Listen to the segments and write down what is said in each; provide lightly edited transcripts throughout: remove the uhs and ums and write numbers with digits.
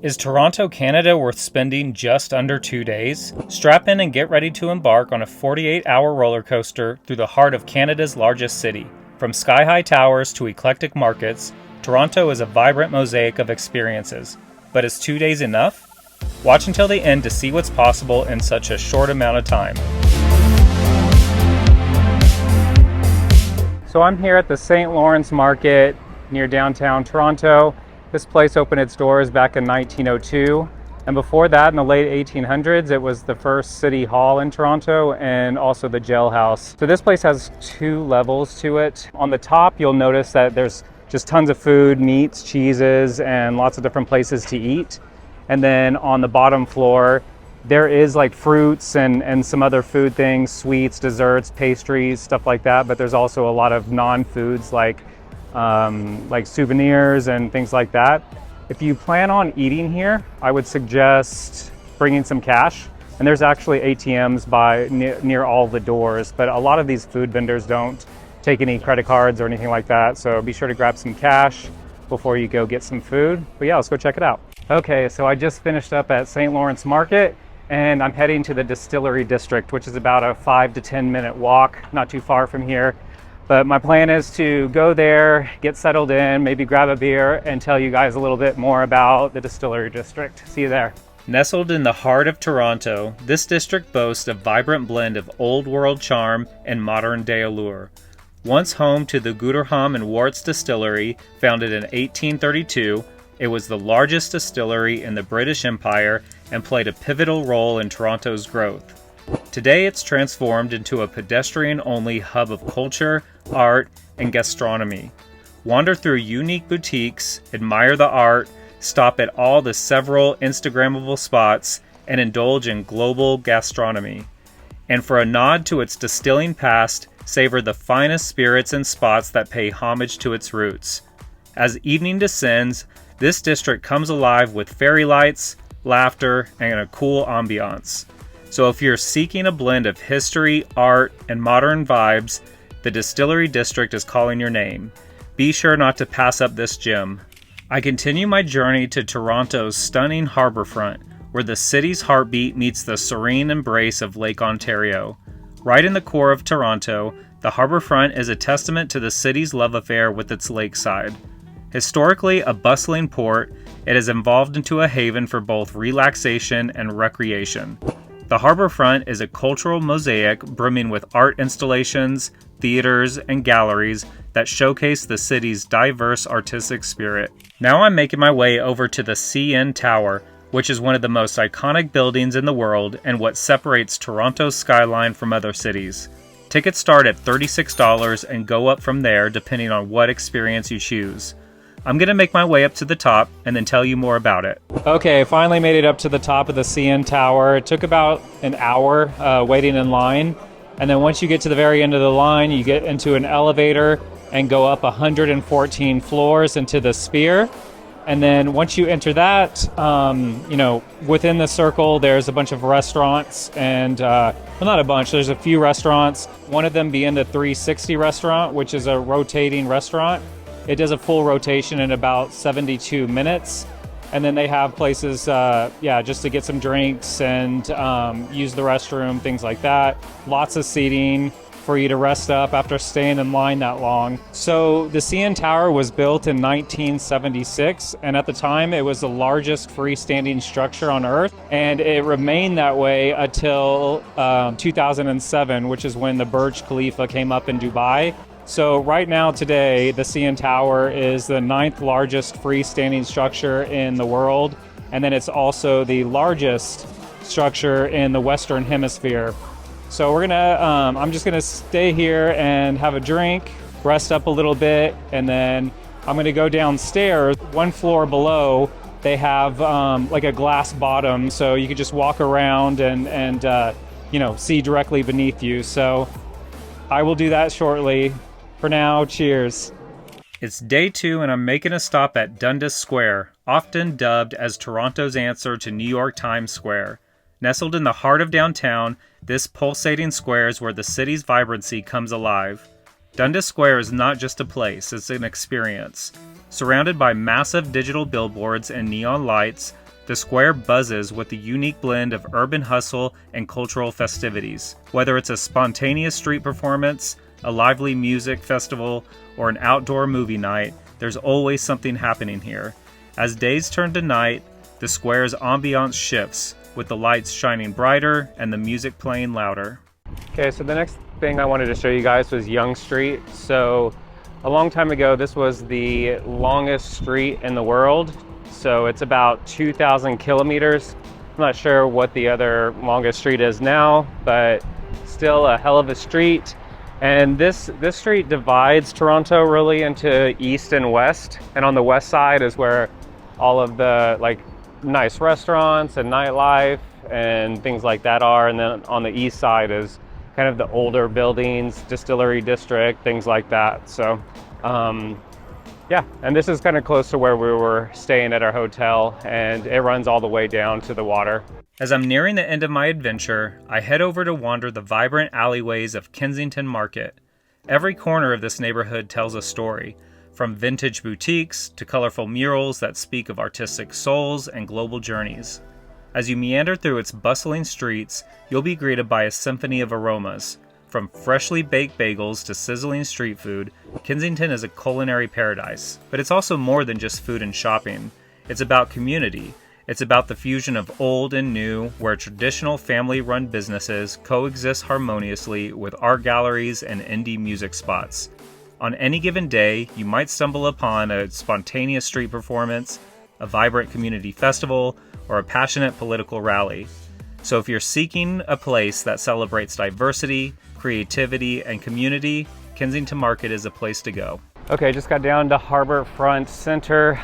Is Toronto, Canada worth spending just under 2 days? Strap in and get ready to embark on a 48-hour roller coaster through the heart of Canada's largest city. From sky-high towers to eclectic markets, Toronto is a vibrant mosaic of experiences. But is 2 days enough? Watch until the end to see what's possible in such a short amount of time. So I'm here at the St. Lawrence Market near downtown Toronto. This place opened its doors back in 1902, and before that, in the late 1800s, it was the first city hall in Toronto and also the jailhouse. So this place has 2 levels to it. On the top, you'll notice that there's just tons of food, meats, cheeses, and lots of different places to eat. And then on the bottom floor, there is like fruits and some other food things, sweets, desserts, pastries, stuff like that. But there's also a lot of non-foods like souvenirs and things like that. If you plan on eating here, I would suggest bringing some cash. And there's actually ATMs near all the doors, but a lot of these food vendors don't take any credit cards or anything like that. So be sure to grab some cash before you go get some food. But yeah, let's go check it out. Okay, so I just finished up at St. Lawrence Market and I'm heading to the Distillery District, which is about a 5 to 10 minute walk, not too far from here. But my plan is to go there, get settled in, maybe grab a beer, and tell you guys a little bit more about the Distillery District. See you there. Nestled in the heart of Toronto, this district boasts a vibrant blend of old world charm and modern day allure. Once home to the Gooderham and Worts Distillery, founded in 1832, it was the largest distillery in the British Empire and played a pivotal role in Toronto's growth. Today it's transformed into a pedestrian-only hub of culture, art, and gastronomy. Wander through unique boutiques, admire the art, stop at all the several Instagrammable spots, and indulge in global gastronomy. And for a nod to its distilling past, savor the finest spirits and spots that pay homage to its roots. As evening descends, this district comes alive with fairy lights, laughter, and a cool ambiance. So if you're seeking a blend of history, art, and modern vibes, the Distillery District is calling your name. Be sure not to pass up this gem. I continue my journey to Toronto's stunning Harbourfront, where the city's heartbeat meets the serene embrace of Lake Ontario. Right in the core of Toronto, the Harbourfront is a testament to the city's love affair with its lakeside. Historically a bustling port, it has evolved into a haven for both relaxation and recreation. The Harbourfront is a cultural mosaic brimming with art installations, theaters, and galleries that showcase the city's diverse artistic spirit. Now I'm making my way over to the CN Tower, which is one of the most iconic buildings in the world and what separates Toronto's skyline from other cities. Tickets start at $36 and go up from there depending on what experience you choose. I'm going to make my way up to the top and then tell you more about it. Okay, finally made it up to the top of the CN Tower. It took about an hour waiting in line. And then once you get to the very end of the line, you get into an elevator and go up 114 floors into the Sphere. And then once you enter that, within the circle, there's a bunch of restaurants and, well, not a bunch, there's a few restaurants. One of them being the 360 restaurant, which is a rotating restaurant. It does a full rotation in about 72 minutes. And then they have places, just to get some drinks and use the restroom, things like that. Lots of seating for you to rest up after staying in line that long. So the CN Tower was built in 1976, and at the time it was the largest freestanding structure on Earth, and it remained that way until 2007, which is when the Burj Khalifa came up in Dubai. So right now today, the CN Tower is the 9th largest freestanding structure in the world, and then it's also the largest structure in the Western Hemisphere. So I'm just gonna stay here and have a drink, rest up a little bit, and then I'm gonna go downstairs. One floor below, they have like a glass bottom, so you can just walk around and see directly beneath you. So I will do that shortly. For now, cheers. It's day 2 and I'm making a stop at Dundas Square, often dubbed as Toronto's answer to New York Times Square. Nestled in the heart of downtown, this pulsating square is where the city's vibrancy comes alive. Dundas Square is not just a place, it's an experience. Surrounded by massive digital billboards and neon lights, the square buzzes with the unique blend of urban hustle and cultural festivities. Whether it's a spontaneous street performance, a lively music festival, or an outdoor movie night, there's always something happening here. As days turn to night, the square's ambiance shifts, with the lights shining brighter and the music playing louder. Okay, so the next thing I wanted to show you guys was Yonge Street. So a long time ago, this was the longest street in the world. So it's about 2,000 kilometers. I'm not sure what the other longest street is now, but still a hell of a street. And this street divides Toronto really into east and west. And on the west side is where all of the nice restaurants and nightlife and things like that are. And then on the east side is kind of the older buildings, Distillery District, things like that. So yeah, and this is kind of close to where we were staying at our hotel, and it runs all the way down to the water. As I'm nearing the end of my adventure, I head over to wander the vibrant alleyways of Kensington Market. Every corner of this neighborhood tells a story, from vintage boutiques to colorful murals that speak of artistic souls and global journeys. As you meander through its bustling streets, you'll be greeted by a symphony of aromas. From freshly baked bagels to sizzling street food, Kensington is a culinary paradise. But it's also more than just food and shopping. It's about community. It's about the fusion of old and new, where traditional family-run businesses coexist harmoniously with art galleries and indie music spots. On any given day, you might stumble upon a spontaneous street performance, a vibrant community festival, or a passionate political rally. So if you're seeking a place that celebrates diversity, creativity, and community, Kensington Market is a place to go. Okay, just got down to Harbourfront Center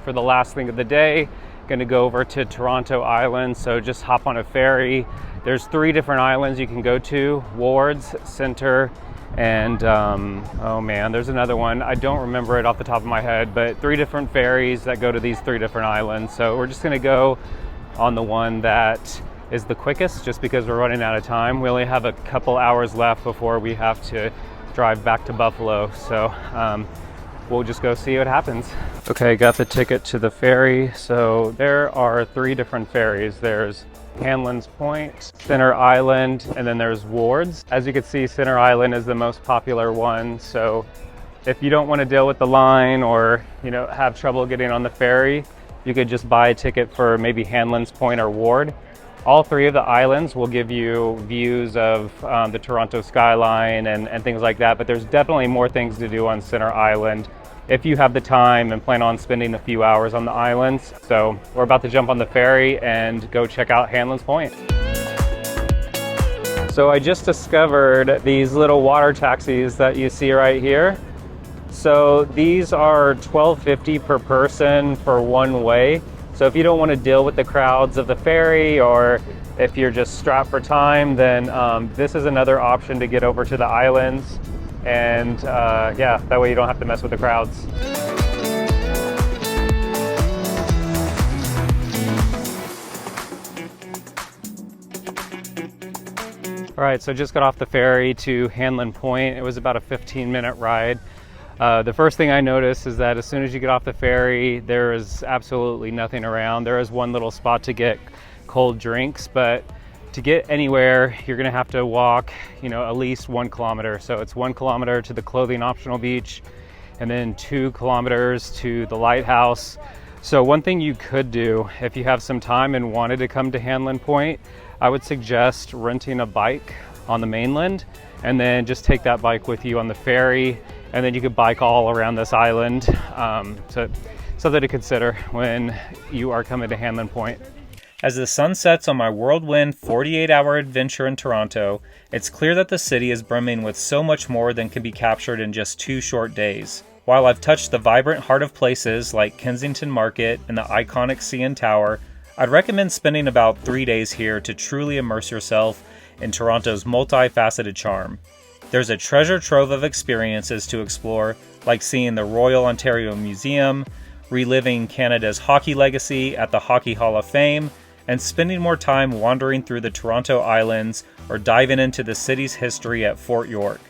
for the last thing of the day. Gonna go over to Toronto Island, so just hop on a ferry. There's 3 different islands you can go to: Wards, Center, and oh man, there's another one. I don't remember it off the top of my head, but 3 different ferries that go to these 3 different islands. So we're just gonna go on the one that is the quickest, just because we're running out of time. We only have a couple hours left before we have to drive back to Buffalo. So we'll just go see what happens. Okay, got the ticket to the ferry. So there are 3 different ferries. There's Hanlan's Point, Center Island, and then there's Wards. As you can see, Center Island is the most popular one. So if you don't want to deal with the line or have trouble getting on the ferry, you could just buy a ticket for maybe Hanlan's Point or Ward. All 3 of the islands will give you views of the Toronto skyline and things like that, but there's definitely more things to do on Center Island if you have the time and plan on spending a few hours on the islands. So we're about to jump on the ferry and go check out Hanlan's Point. So I just discovered these little water taxis that you see right here. So these are $12.50 per person for one way. So if you don't want to deal with the crowds of the ferry, or if you're just strapped for time, then this is another option to get over to the islands. And yeah, that way you don't have to mess with the crowds. All right, so just got off the ferry to Hanlan Point. It was about a 15-minute ride. The first thing I noticed is that as soon as you get off the ferry, there is absolutely nothing around. There is one little spot to get cold drinks, but to get anywhere, you're gonna have to walk, at least 1 kilometer. So it's 1 kilometer to the clothing optional beach, and then 2 kilometers to the lighthouse. So one thing you could do if you have some time and wanted to come to Hanlan Point, I would suggest renting a bike on the mainland, and then just take that bike with you on the ferry. And then you could bike all around this island. So something to consider when you are coming to Hanlan Point. As the sun sets on my whirlwind 48-hour adventure in Toronto, it's clear that the city is brimming with so much more than can be captured in just 2 short days. While I've touched the vibrant heart of places like Kensington Market and the iconic CN Tower, I'd recommend spending about 3 days here to truly immerse yourself in Toronto's multifaceted charm. There's a treasure trove of experiences to explore, like seeing the Royal Ontario Museum, reliving Canada's hockey legacy at the Hockey Hall of Fame, and spending more time wandering through the Toronto Islands or diving into the city's history at Fort York.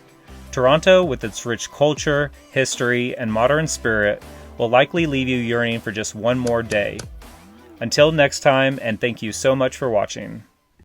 Toronto, with its rich culture, history, and modern spirit, will likely leave you yearning for just one more day. Until next time, and thank you so much for watching.